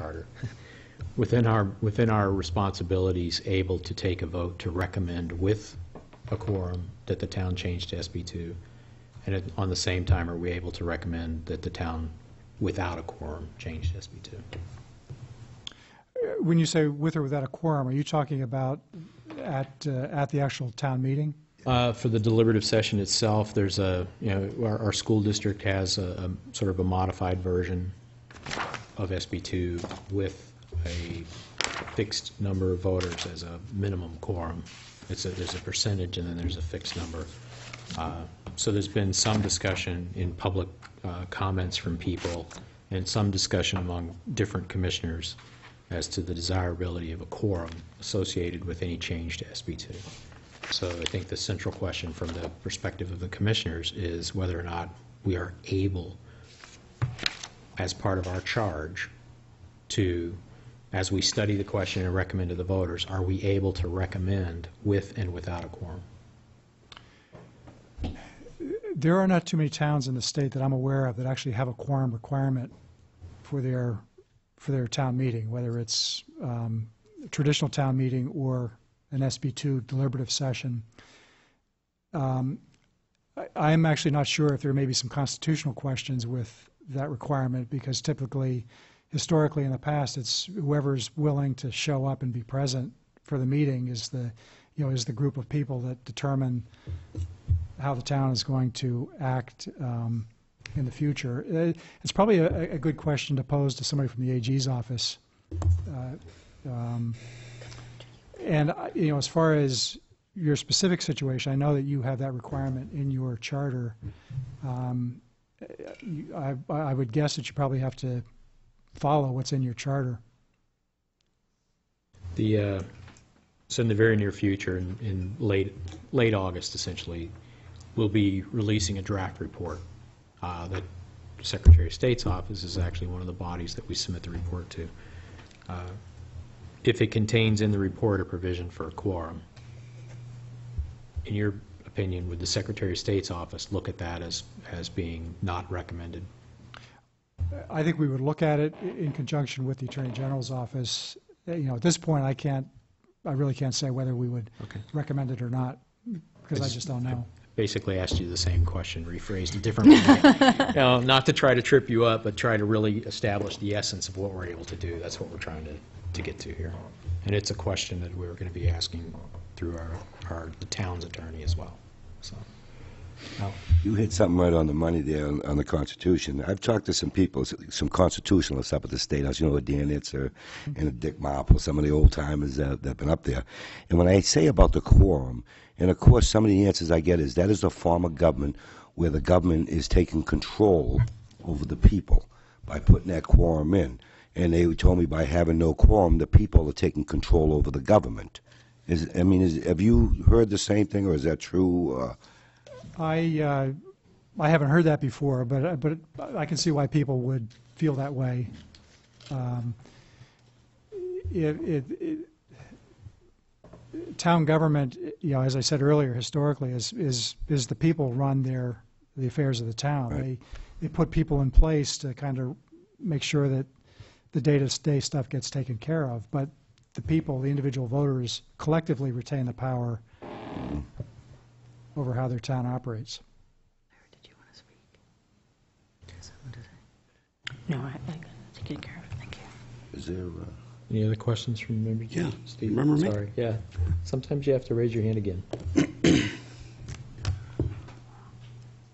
charter. Within our responsibilities, able to take a vote to recommend with a quorum that the town change to SB2, and on the same time, are we able to recommend that the town, without a quorum, change to SB2? When you say with or without a quorum, are you talking about at the actual town meeting? For the deliberative session itself, there's our school district has a sort of a modified version of SB2 with a fixed number of voters as a minimum quorum. There's a percentage, and then there's a fixed number. So there's been some discussion in public comments from people, and some discussion among different commissioners as to the desirability of a quorum associated with any change to SB2. So I think the central question from the perspective of the commissioners is whether or not we are able, as part of our charge, to, as we study the question and recommend to the voters, are we able to recommend with and without a quorum? There are not too many towns in the state that I'm aware of that actually have a quorum requirement for their town meeting, whether it's a traditional town meeting or an SB2 deliberative session. I am actually not sure if there may be some constitutional questions with that requirement, because typically, historically in the past, it's whoever's willing to show up and be present for the meeting is the group of people that determine how the town is going to act in the future. It's probably a good question to pose to somebody from the AG's office. And as far as your specific situation, I know that you have that requirement in your charter. I would guess that you probably have to follow what's in your charter. So in the very near future, in late August, essentially, we'll be releasing a draft report that the Secretary of State's office is actually one of the bodies that we submit the report to. If it contains in the report a provision for a quorum, in your opinion, would the Secretary of State's office look at that as being not recommended? I think we would look at it in conjunction with the Attorney General's office. At this point, I really can't say whether we would recommend it or not, because I just don't know. Basically asked you the same question, rephrased a different way. Not to try to trip you up, but try to really establish the essence of what we're able to do. That's what we're trying to get to here. And it's a question that we're going to be asking through the town's attorney as well. So, you hit something right on the money there on the Constitution. I've talked to some people, some constitutionalists up at the State House, Dan Itzer and Dick Marple, some of the old-timers that have been up there. And when I say about the quorum, and of course some of the answers I get is that is a form of government where the government is taking control over the people by putting that quorum in. And they told me by having no quorum, the people are taking control over the government. Have you heard the same thing, or is that true? I haven't heard that before, but I can see why people would feel that way. Town government, as I said earlier, historically is the people run the affairs of the town. Right. They put people in place to kind of make sure that the day-to-day stuff gets taken care of, but the people, the individual voters, collectively retain the power over how their town operates. Did you want to speak? No, I taken care of it. Thank you. Is there any other questions from members? Yeah, Steve? remember me? Sorry. Yeah. Sometimes you have to raise your hand again. Did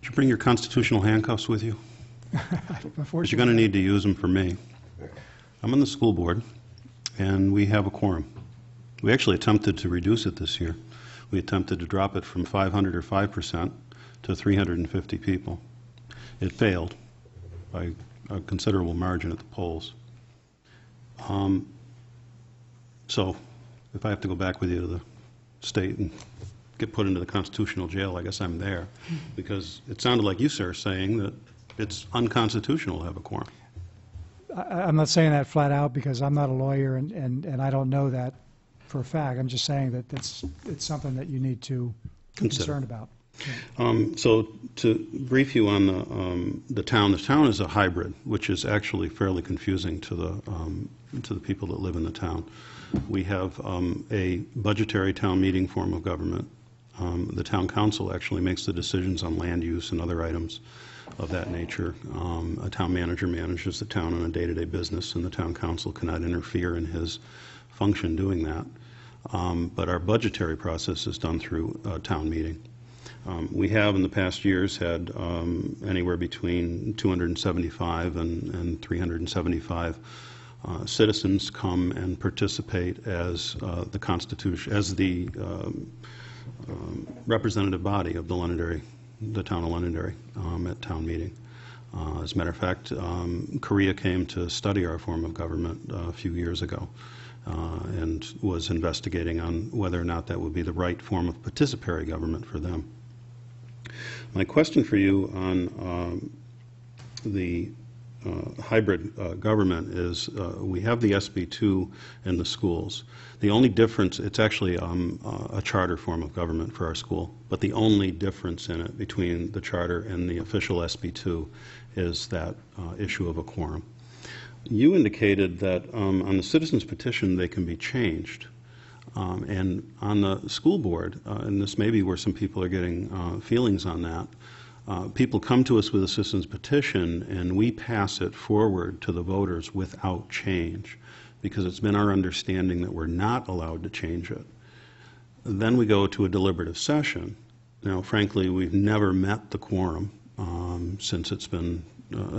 you bring your constitutional handcuffs with you? Because you're going to need to use them for me. I'm on the school board, and we have a quorum. We actually attempted to reduce it this year. We attempted to drop it from 500 or 5% to 350 people. It failed by a considerable margin at the polls. So if I have to go back with you to the state and get put into the constitutional jail, I guess I'm there, because it sounded like you, sir, saying that it's unconstitutional to have a quorum. I'm not saying that flat out because I'm not a lawyer and I don't know that for a fact. I'm just saying that it's something that you need to be concerned about. So to brief you on the town is a hybrid, which is actually fairly confusing to the people that live in the town. We have a budgetary town meeting form of government. The town council actually makes the decisions on land use and other items of that nature. A town manager manages the town on a day-to-day business, and the town council cannot interfere in his function doing that. But our budgetary process is done through a town meeting. We have in the past years had anywhere between 275 and 375 citizens come and participate as the Constitution, as the representative body of the Londonderry, the town of Londonderry, at town meeting. As a matter of fact, Korea came to study our form of government a few years ago and was investigating on whether or not that would be the right form of participatory government for them. My question for you on the hybrid government is we have the SB2 in the schools. The only difference, it's actually a charter form of government for our school, but the only difference in it between the charter and the official SB2 is that issue of a quorum. You indicated that on the citizens petition they can be changed. And on the school board, and this may be where some people are getting feelings on that, people come to us with a citizen's petition and we pass it forward to the voters without change because it's been our understanding that we're not allowed to change it. Then we go to a deliberative session. Now, frankly, we've never met the quorum since it's been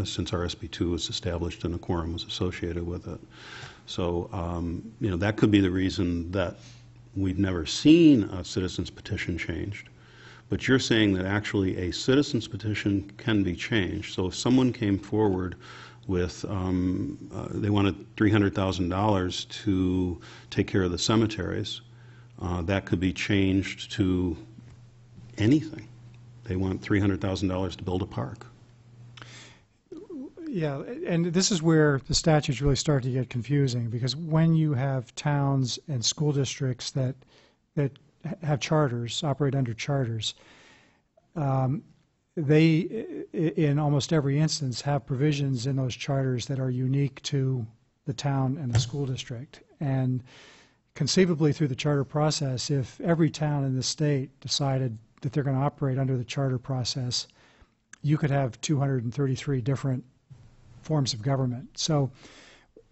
since our SB2 was established and a quorum was associated with it. So, you know, that could be the reason that we've never seen a citizen's petition changed. But you're saying that actually a citizen's petition can be changed. So if someone came forward with, they wanted $300,000 to take care of the cemeteries, that could be changed to anything. They want $300,000 to build a park. Yeah, and this is where the statutes really start to get confusing, because when you have towns and school districts that have charters, operate under charters, they, in almost every instance, have provisions in those charters that are unique to the town and the school district. And conceivably through the charter process, if every town in the state decided that they're going to operate under the charter process, you could have 233 different forms of government. So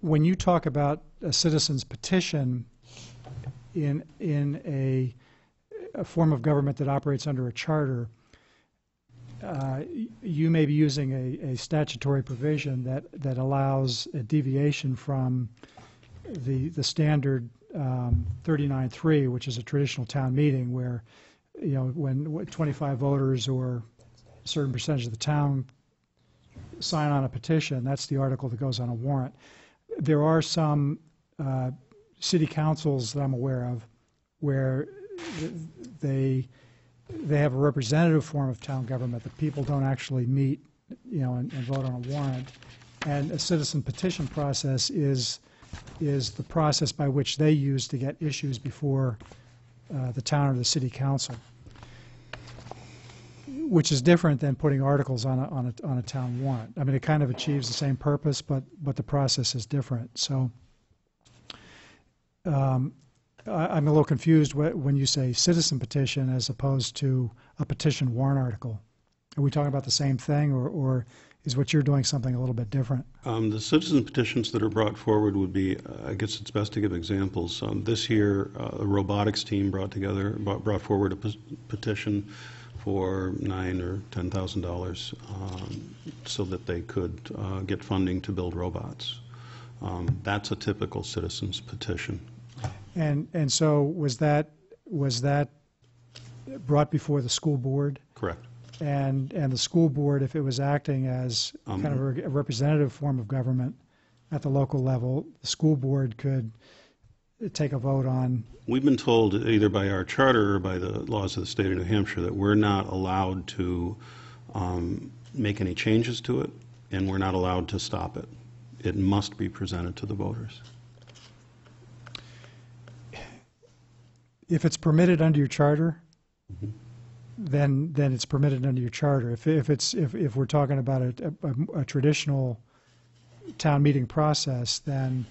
when you talk about a citizen's petition in a form of government that operates under a charter, you may be using a statutory provision that allows a deviation from the standard 39.3, which is a traditional town meeting where, you know, when 25 voters or a certain percentage of the town sign on a petition, that's the article that goes on a warrant. There are some city councils that I'm aware of where they have a representative form of town government that people don't actually meet, you know, and vote on a warrant. And a citizen petition process is the process by which they use to get issues before the town or the city council, which is different than putting articles on a town warrant. I mean, it kind of achieves the same purpose, but the process is different. So I'm a little confused when you say citizen petition as opposed to a petition warrant article. Are we talking about the same thing, or is what you're doing something a little bit different? The citizen petitions that are brought forward would be, I guess it's best to give examples. This year, a robotics team brought forward a petition for $9,000 or $10,000 so that they could get funding to build robots. That's a typical citizen's petition. And so was that brought before the school board? Correct. And the school board, if it was acting as kind of a representative form of government at the local level, the school board could take a vote on. We've been told either by our charter or by the laws of the state of New Hampshire that we're not allowed to make any changes to it, and we're not allowed to stop it. It must be presented to the voters. If it's permitted under your charter, then it's permitted under your charter. If we're talking about a traditional town meeting process, then